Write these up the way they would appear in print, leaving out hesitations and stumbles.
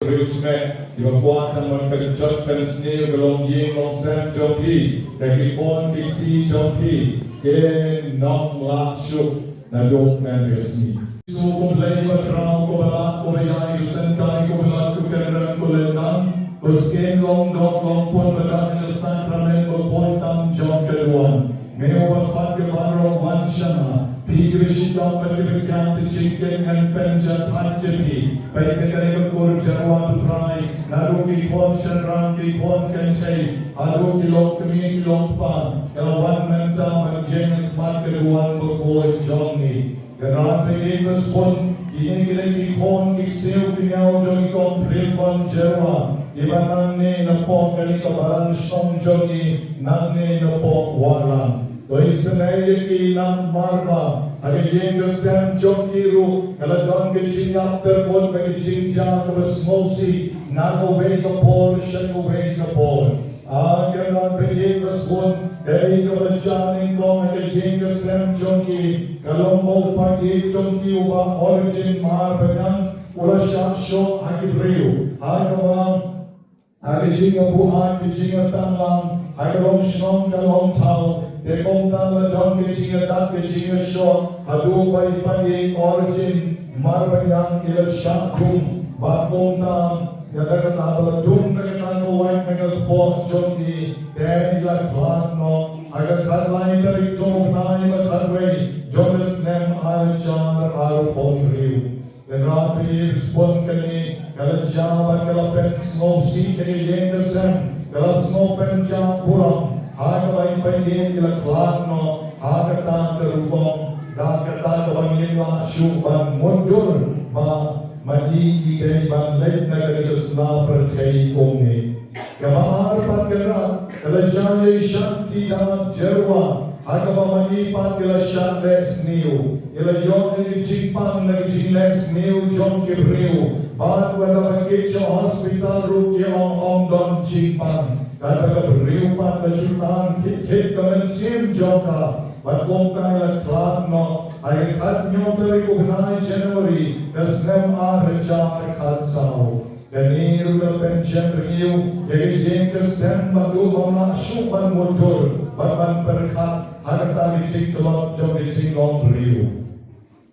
Christmas, you have walked on the judge and snail along Ying on Sam Jockey, that he born the tea jockey, again, non la shook, na don't manage me. So, complain with Ram, Kola, Koya, you sent time, Kola, Kukan, Koletan, was game long, dog, long, point, but in the sacrament of point down John one. May overcut the one one shana. Pigrishitam Pagrikan, chicken and penja Tajapi, by the Garikur Jyrwa to try, Naruki Quanshan Ranki Quankan say, Aruki Lokami Lompa, and one man down again market one boy Johnny. The Rabbi gave us one, the English corn, the silky Aljoy got Prilpon Jyrwa, Ivanane in a pork, and a baran Johnny, Nane in a pork Wahlang. Doisenayaki ng marma, agayeng gasam jokiru, kaladong gaching after one bagaching jang of a smoky, nagaway ka Paul, shagaway ka Paul. Agaran bagayeng gaswan, day ka bachaning kong agayeng gasam joki, kalombo pagi joki uwa origin marbagan, ula shasho agibriu, agawang, agajing abuhan, gajing atanglang, agawang shnong kalong tao, they come down the down getting a duck, getting a shot, Hadu by Pagi, origin, Marbayang, Ila Shakum, Bakona, Yadaka, Doom, Naganako, White Megal Port, Joki, then Ila Plano, I got that line that it told nine at that way, Jonas Nem, Archar, Arpon Rio. The Rabbi is Sponkani, Kalajava, Kalapet, Snow Sea, Yengasem, Kalasno Penja, Puram. Hagaway pagin ila klano, hagatan terukong, dakatan kabangilwa, syuban mundur, manigigay bang late na kaligas na perkay kongni. Kamahar pagkara, kalajaya shanti na Jyrwa, hagawamanipat ila shantes niyo, ila yon nagijipang nagijines niyo jong kibriyo, ba't wala kakitsa hospital rukyong ongdon jipang. Kata beriupan kesulitan hit kemencim joka, berkongkai leklat no, ayat nyoteri kuhnai Januari, kesem arja katsau. Kini udah pensiun riu, jadi kesem batu mana syuban muncul, berban berkat harta dicik telok jadi cinglong riu.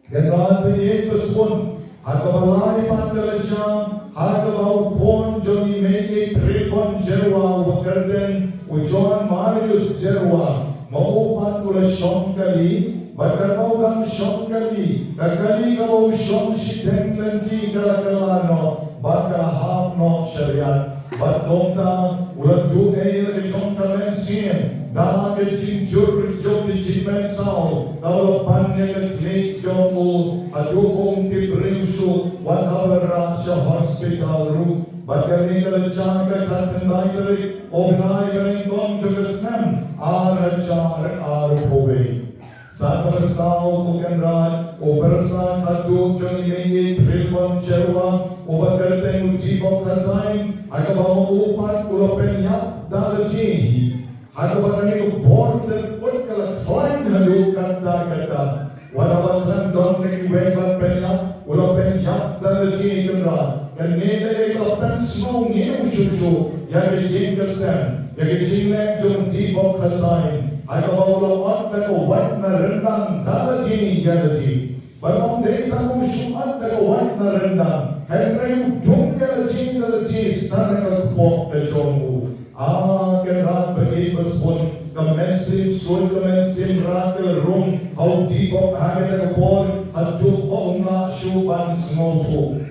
Kenal beri kesun, harga balai pantelajam. Hagabau pon Johnny May Tripon Jyrwa Wakarden Ujoan Marius Jyrwa Maupat Ula Shonkali Bakarau Gam Shonkali Kakali Kabau Shon Shiteng Lanti Kalakalano Bakaham No Syariat Batonta Ula Du Eir Chonkamen Sien Dama Kecing Jur Jogi Cimen Sao Kalau Panya Klik Jomu Adukong Tibringshu Whatever Raja Hospital Room, but the legal Chaka Captain Library, Ognai Gong to the Snam, Arachar Arpove. Sakrasao Kukanraj, Obersan Hatu, Johnny, Trilpon Jyrwa, Oberkerten Utibo Kasain, Agabao Upat, Ulopenya, Dalajini. Hagabani born the Pukala Klein Hadu Kata. Walaupun don kaki weba penya, walaupun yak dalajini kendra, dan nede walaupun semua ni ususu, yang dijin kesem, yang dijinlek jom tibo kasain, agak walaupun tak kuat merendang dalajini jalaji, balong dek tak usuat tak kuat merendang, henry udung jalaji sana kepok kejomu, kendra bagi pespun. Kemensin, sul kemensin rakel rum, hau tibok haget kepon, hajuk ongla syuban semotu.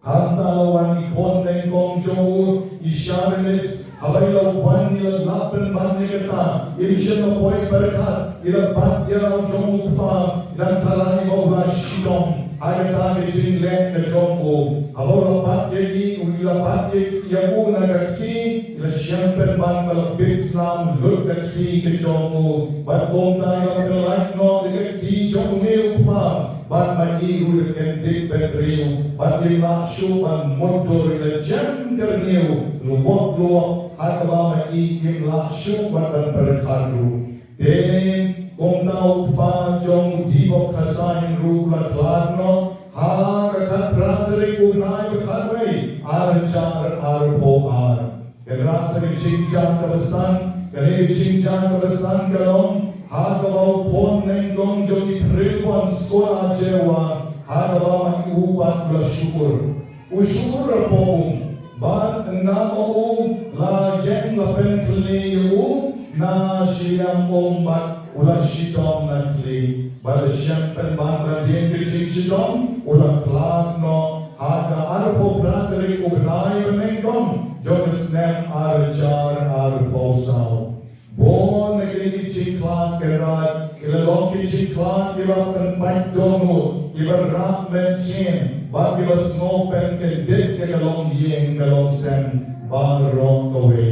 Antalawan ikon nengkong jomu, isyarenis, habaylaw wan ila lapen ban negeta, imsyen mapoy berkat, ila bat yaraw jomu kepam, dan talani mawla shidong. Ayat jin lek ke jomu, abang lepat jadi, lepat yang nagaki, lesyampen ban melebih Islam, lukaki ke jomu, berkong tayo kelak no dekati jomu upah, ban bagi ulekentik beriu, ban dimaksud ban mundur lejem kerniu, luwak agama ikim laksud ban berkadu. Den kung tau pa jong tibok kasain rula klarno, ha kakat rateri kunai bekadway, ar jar ar. Rasa ke cincang kebesan, kali cincang kebesan kalong, hagaw pon nenggong jogi perempuan sekolah Jyrwa, hagaw ubat bersyukur. Usyukur pong, ban namo la yang la penkliu na siang ombat ulah sidom nakli. Pada siang penbangga yang kecil ulah kelak no, haga arpo prateri ugnai menengkong. Jonas nem arjar arposau. Bon negeri ciklan kerat, ilalong ciklan ilan baik domu, ilan rak mensin, bagi ilan snopen kedik kegalong yeng galong sen, barong kowe.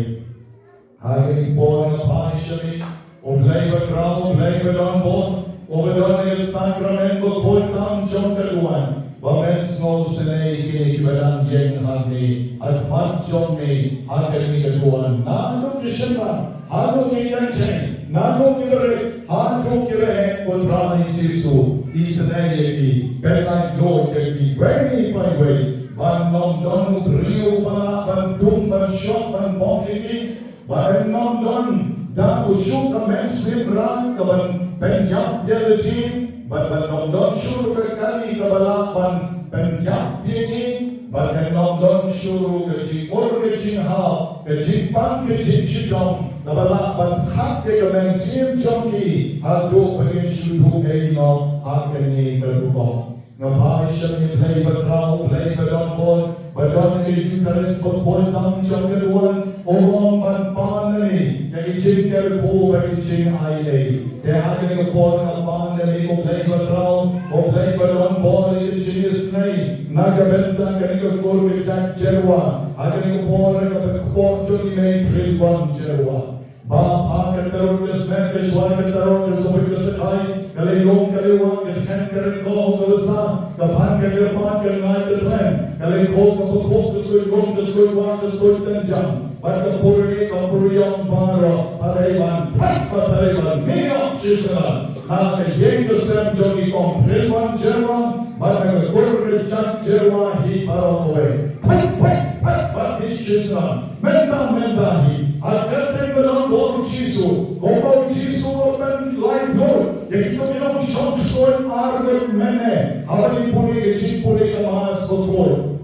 Hari bon Parish ni, oblay berdrau, oblay berdambon, obedon el sacramento voltam jom keduan. Bamen snow senay kini badan yeng hati, at matjom ni hati ni keduan. Nano kisema, hano kiyanchen, nano kibere, hano kibere kotrani Jesu. Isenay yeki, benay Lord yeki, way by way. Ban nom don brio pa, ban tum ban shop ban bom yeki, ban nom don da usyuk kamen swimran kaban penyap yeletin. Badan nondon syuruh kekali kebalapan penyak ini, badan nondon syuruh kecing kecing hal, kecing pan, kecing syidom, kebalapan hak kemen sim joki, hadu pengen syuruh eno, hak ini kedua. Parish ni play berdrau, play berdompol, badan ini karis berpol tam jam keduan, orang ban ni, yang icing kerpo, yang icing aile. Dia hari ni kepon apa ni ko play berdrau, ko play berdompol yang icing isnai, naga bentang yang kekor bijak Jyrwa, hari ni kepon yang kepon jadi main perempuan Jyrwa. Bapa keteror kesmen kesuai keteror kesuai kesekai, kalilong kaliwang kesmen kerengkong kebesar, kapan kegerpan kerengai ketren, kalilong kepukuk kesuai gong kesuai wang kesuai tenjang, pada puri kapuriyong para parewan, parewan miyak sisa, nak yang kesem jogi kong perempuan Jyrwa, pada kekur kejak Jyrwa hi para kowe, bagi sisa, mentah-mentahi. Agar mereka berdoa Yesus, kau Yesus akan lain dor. Jadi kau bilang syok soal arget mana, hari puri kecil puri kemas betul.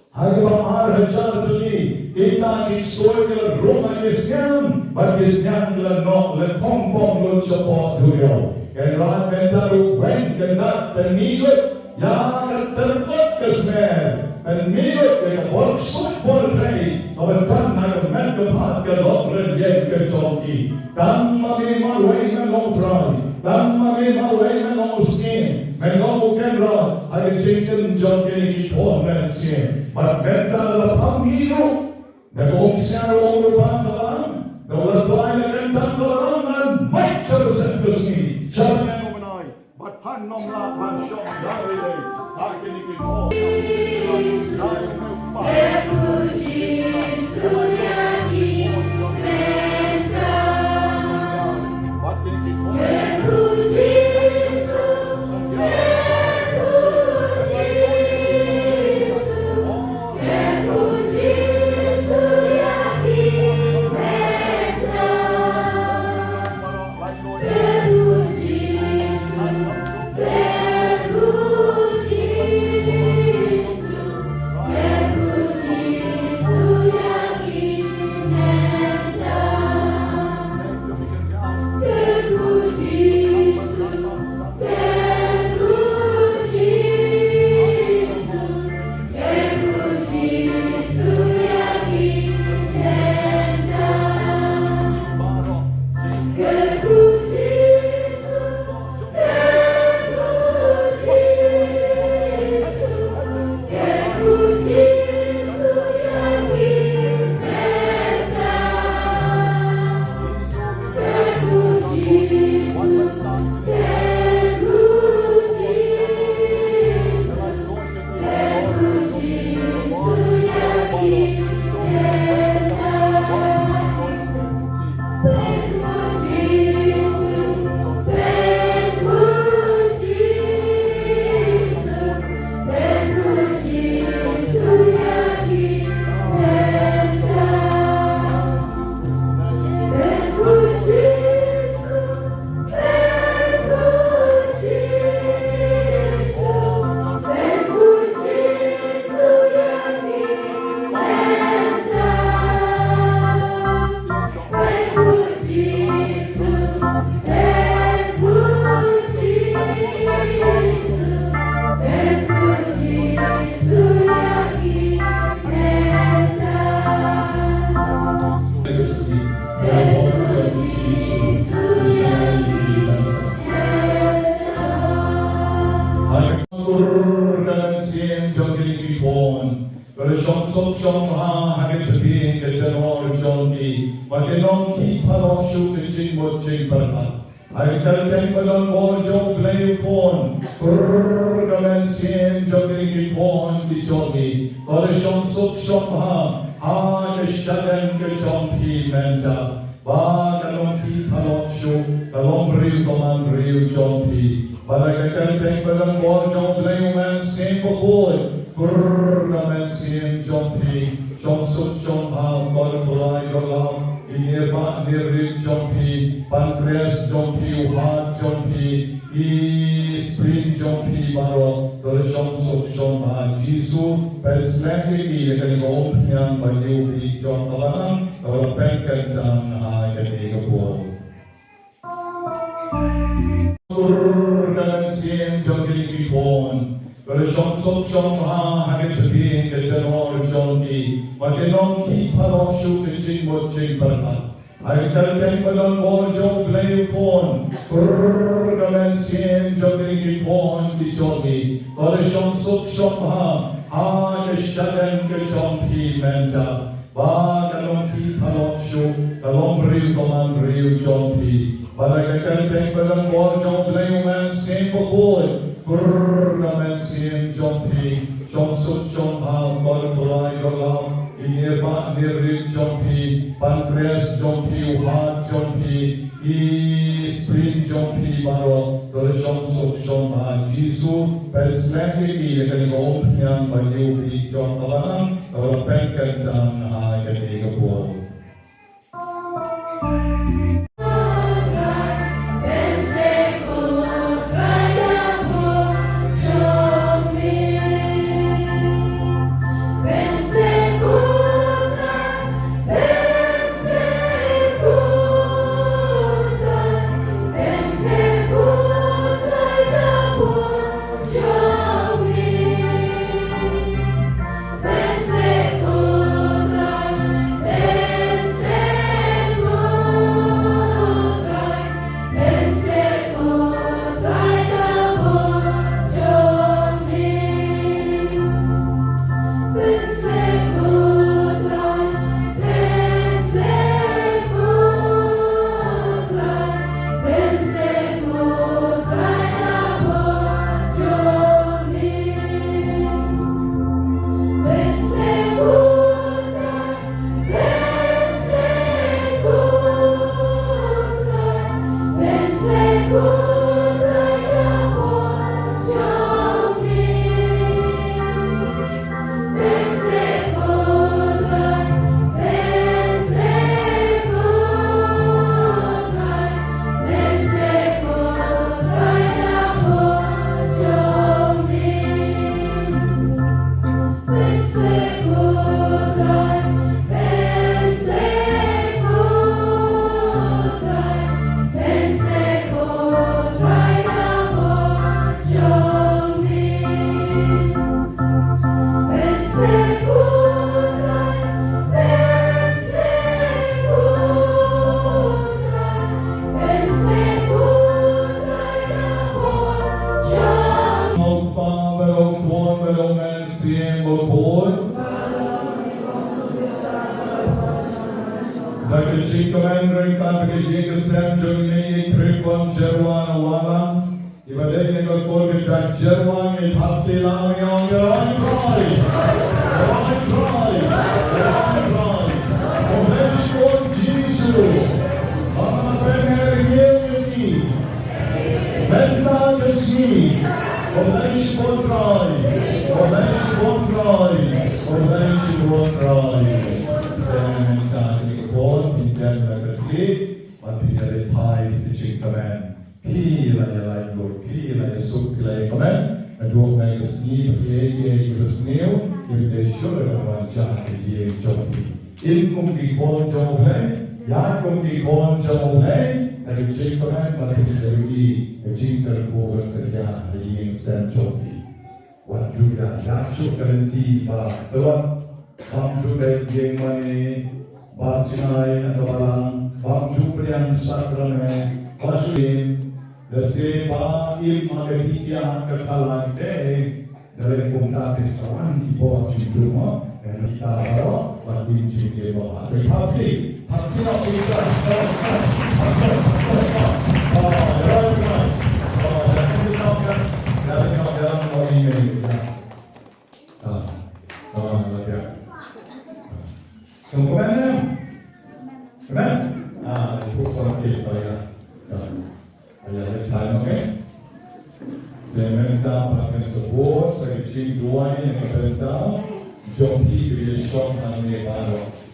Hari bahar hajar teli, kita soal ke rumah Islam, bagi Islam le nok le tompong le cepat dunia. Kerana mentaru wen kenat ternilut, yang terbuat kesmer. Pemilik yang bersulit berhenti, akan nak mendapat kelopren yang kecoki. Dan bagaimana wena ngotrai, dan bagaimana wena ngoskin, mengomukan rot, ada cincin joki kipon mensin. Berbeda dalam hidup, negosiasi orang berpandangan, daulat lain yang tanggalan dan baik terus kesini. Jangan yang mengenai, batang nomor pansyok dari hari ini kita. Terpuji Shom Ha Haget to be in the General Jonki, but they don't keep Palo shoot the Jing what Jing Parma. I tell them but on more Joe play upon, Kurgamen Jogging upon the Jogi, or the Shom Sup Shom Ha, Ha the Shaden the Jompi Menta, Ba the Lompi Palo shoot, the Lombri Command Rio Jompi, but I tell them but on more Joe play man same for boy, Kurgamen Jompi, Shom Sup Shom Ha, God Fly Golam. Inirba Nirrik Jompi, Pancreas Jompi, Uhat Jompi, Spring Jompi Baro, Dorshom Sok Shom Ha Jisu, Persmeki, Yakan Nyang Bayu, Jom Kalanang, or Penkan Ha Yakabo. Kurgan Sien Jompi Pon. Dorshom Sok Shom Ha Haget to be in the General Jonki, but they don't keep Palo shoot the Jing what Jing Parma. I tell them but on more Joe play upon, Kurgan Sien Jogging upon the Jogi, Dorshom Sok Shom Ha, Ha the Shaden the Jompi Menta, Ba the Lompi Palo shoot, the Lombri Command Rio Jompi, but I tell them but on more Joe play man same for boy. Kurgamen Sien Jompi, Shom Sup Shom Ha, God Fly Golam, Inirba Nirrik Jompi, Pancreas Jompi, Uhat Jompi, Spring Jompi Baro, Dorshom Sup Shom Ha Jisu, Persmeki, Yakan Nyang Bayu, Jom Kalanang, or Penkan Ha Yakabo. Jyrwa Wahlang, ibadahnya kau kita Jyrwa ni hati lang yang gerai gerai, Oleh Jesus, apa pengen ini? Mental kesini, oleh spotlight, dan tadi pun kita berkati, mati dari Thai di Cingkaman. Pila ya lain, pila ya sup, pila ya komen. Dua orang kesini, berkati bersniu, kita syurga wajah dia joki. Ilmu di pon jauhlai, ya kum di pon jauhlai. Dari Cingkaman mati segi, Cingkar buat saja yang senjoki. Wajuda, yasu kerenti ba, tuan. Bangju dari yang mana, bacai atau balang, bangju yang sakrame, pasuin, dasi ba ilmu ketiga kekalan deh dari kumpulan Islam di bawah Jyrwa, kita baru berkunjung di bawah. Tapi nak kita dalam orang ini. Kemudian, itu soal kita ya. Ayah time, okay? Lementa pakai sebut, sekecil dua ini yang kita jompi dari shop kami baru.